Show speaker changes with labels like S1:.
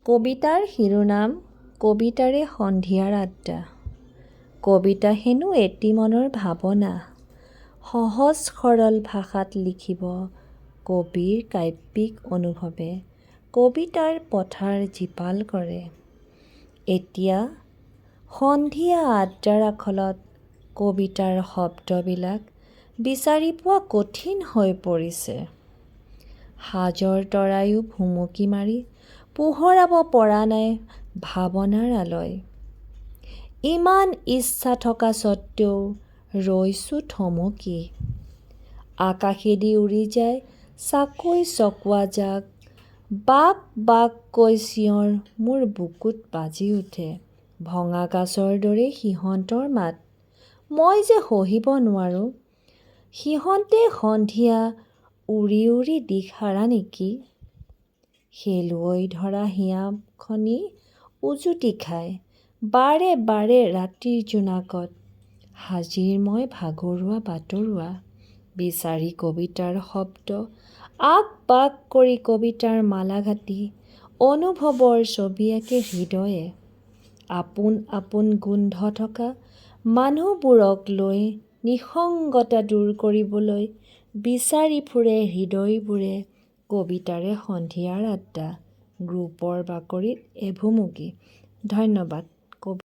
S1: কবিতাৰ শিৰোনাম কবিতাৰে সন্ধিয়াৰ আড্ডা। কবিতা হেনো এটি মনৰ ভাৱনা, সহজ সৰল ভাষাত লিখিব কবিৰ কাব্যিক অনুভৱে কবিতাৰ পথাৰ জীপাল কৰে। এতিয়া সন্ধিয়া আড্ডাৰ আখলত কবিতাৰ শব্দবিলাক বিচাৰি পোৱা কঠিন হৈ পৰিছে। সাজৰ তৰাইও ভুমুকি মাৰি পোহৰাব পৰা নাই ভাৱনাৰ আলয়। ইমান ইচ্ছা থকা স্বত্বেও ৰৈছোঁ থমকি। আকাশেদি উৰি যায় চাকৈ চকোৱা জাক, বাক বাককৈ চিঞৰ মোৰ বুকুত বাজি উঠে। ভঙা কাঁচৰ দৰে সিহঁতৰ মাত, মই যে সহিব নোৱাৰোঁ। সিহঁতে সন্ধিয়া উৰি উৰি দিশহাৰা নেকি? শেলুৱৈ ধৰা হিয়াখনি উজুটি খায় বাৰে বাৰে ৰাতিৰ জোনাকত। হাজিৰ মই ভাগৰুৱা বাটৰুৱা, বিচাৰি কবিতাৰ শব্দ আক বাক কৰি কবিতাৰ মালা গাঁথি অনুভৱৰ ছবি আঁকে হৃদয়ে। আপোন আপোন গোন্ধ থকা মানুহবোৰক লৈ নিসংগতা দূৰ কৰিবলৈ বিচাৰি ফুৰে হৃদয়বোৰে কবিতাৰে সন্ধিয়াৰ আড্ডা। গ্ৰুপৰ বাকৰিত এভুমুকি। ধন্যবাদ।